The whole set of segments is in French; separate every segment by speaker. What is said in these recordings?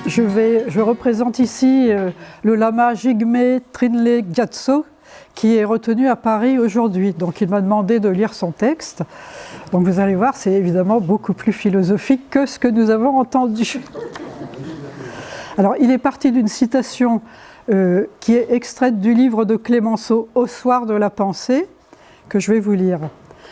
Speaker 1: Je représente ici le lama Jigme Trinley Gyatso, qui est retenu à Paris aujourd'hui. Donc il m'a demandé de lire son texte. Donc vous allez voir, c'est évidemment beaucoup plus philosophique que ce que nous avons entendu. Alors il est parti d'une citation qui est extraite du livre de Clémenceau, Au soir de la pensée, que je vais vous lire.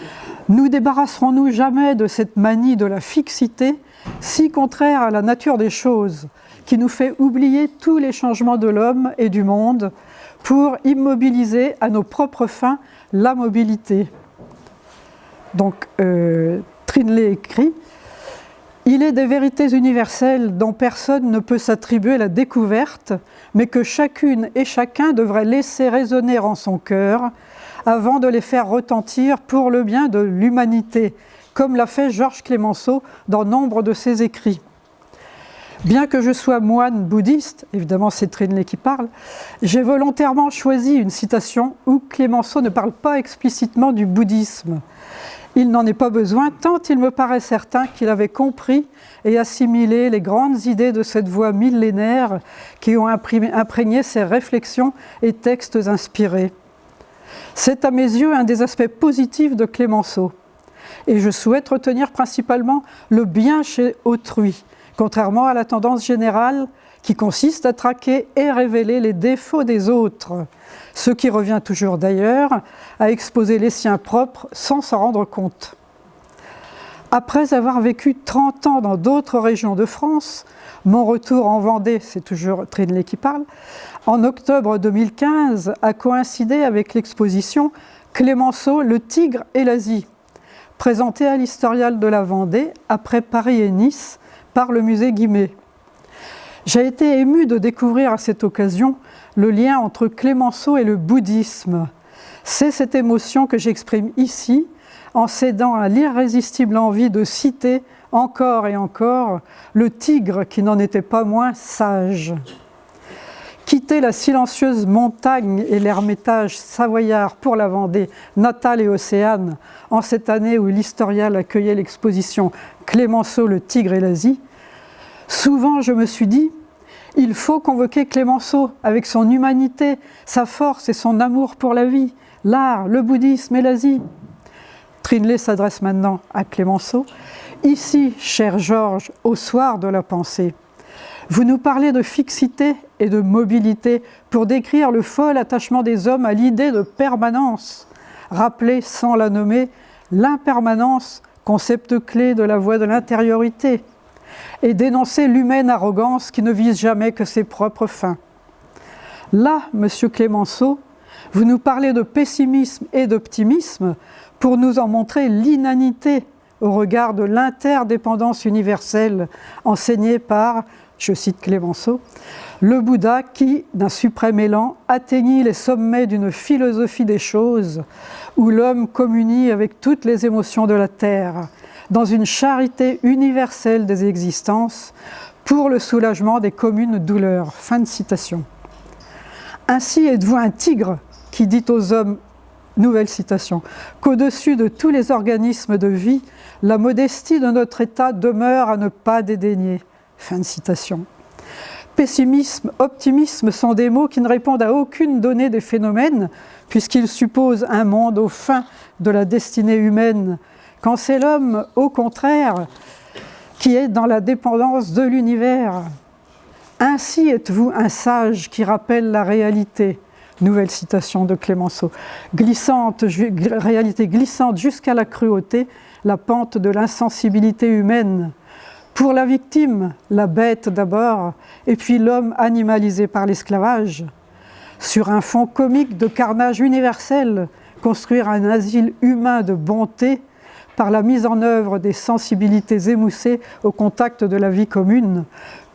Speaker 1: « Nous débarrasserons-nous jamais de cette manie de la fixité, si contraire à la nature des choses, qui nous fait oublier tous les changements de l'homme et du monde, pour immobiliser à nos propres fins la mobilité. » Donc, Trinley écrit « Il est des vérités universelles dont personne ne peut s'attribuer la découverte, mais que chacune et chacun devrait laisser résonner en son cœur avant de les faire retentir pour le bien de l'humanité, comme l'a fait Georges Clémenceau dans nombre de ses écrits. Bien que je sois moine bouddhiste, évidemment c'est Trinley qui parle, j'ai volontairement choisi une citation où Clémenceau ne parle pas explicitement du bouddhisme. Il n'en est pas besoin, tant il me paraît certain qu'il avait compris et assimilé les grandes idées de cette voie millénaire qui ont imprégné ses réflexions et textes inspirés. C'est à mes yeux un des aspects positifs de Clémenceau. Et je souhaite retenir principalement le bien chez autrui, contrairement à la tendance générale qui consiste à traquer et révéler les défauts des autres, ce qui revient toujours d'ailleurs à exposer les siens propres sans s'en rendre compte. Après avoir vécu 30 ans dans d'autres régions de France, mon retour en Vendée, c'est toujours Trinley qui parle, en octobre 2015 a coïncidé avec l'exposition Clémenceau, le Tigre et l'Asie, présentée à l'Historial de la Vendée après Paris et Nice par le musée Guimet. J'ai été ému de découvrir à cette occasion le lien entre Clémenceau et le bouddhisme. C'est cette émotion que j'exprime ici en cédant à l'irrésistible envie de citer encore et encore le tigre qui n'en était pas moins sage. Quitter la silencieuse montagne et l'ermitage savoyard pour la Vendée, natale et océane, en cette année où l'Historial accueillait l'exposition Clémenceau, le Tigre et l'Asie, souvent je me suis dit, il faut convoquer Clémenceau avec son humanité, sa force et son amour pour la vie, l'art, le bouddhisme et l'Asie. Trinley s'adresse maintenant à Clémenceau. Ici, cher Georges, au soir de la pensée, vous nous parlez de fixité et de mobilité pour décrire le fol attachement des hommes à l'idée de permanence. Rappelez, sans la nommer, l'impermanence, concept clé de la voie de l'intériorité, et dénoncer l'humaine arrogance qui ne vise jamais que ses propres fins. Là, monsieur Clémenceau, vous nous parlez de pessimisme et d'optimisme pour nous en montrer l'inanité au regard de l'interdépendance universelle enseignée par, je cite Clémenceau, le Bouddha qui, d'un suprême élan, atteignit les sommets d'une philosophie des choses où l'homme communie avec toutes les émotions de la terre, dans une charité universelle des existences pour le soulagement des communes douleurs. Fin de citation. Ainsi êtes-vous un tigre qui dit aux hommes, nouvelle citation, qu'au-dessus de tous les organismes de vie, la modestie de notre état demeure à ne pas dédaigner. Fin de citation. Pessimisme, optimisme sont des mots qui ne répondent à aucune donnée des phénomènes, puisqu'ils supposent un monde aux fins de la destinée humaine, quand c'est l'homme, au contraire, qui est dans la dépendance de l'univers. Ainsi êtes-vous un sage qui rappelle la réalité. Nouvelle citation de Clémenceau. Réalité glissante jusqu'à la cruauté, la pente de l'insensibilité humaine. Pour la victime, la bête d'abord, et puis l'homme animalisé par l'esclavage. Sur un fond comique de carnage universel, construire un asile humain de bonté par la mise en œuvre des sensibilités émoussées au contact de la vie commune.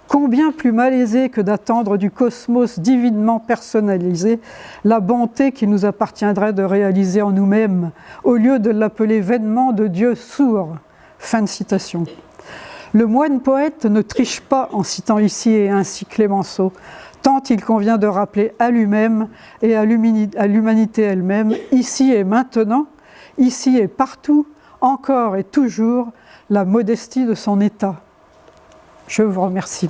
Speaker 1: Combien plus malaisé que d'attendre du cosmos divinement personnalisé la bonté qui nous appartiendrait de réaliser en nous-mêmes, au lieu de l'appeler vainement de Dieu sourd. Fin de citation. Le moine poète ne triche pas en citant ici et ainsi Clémenceau, tant il convient de rappeler à lui-même et à l'humanité elle-même, ici et maintenant, ici et partout, encore et toujours, la modestie de son état. Je vous remercie.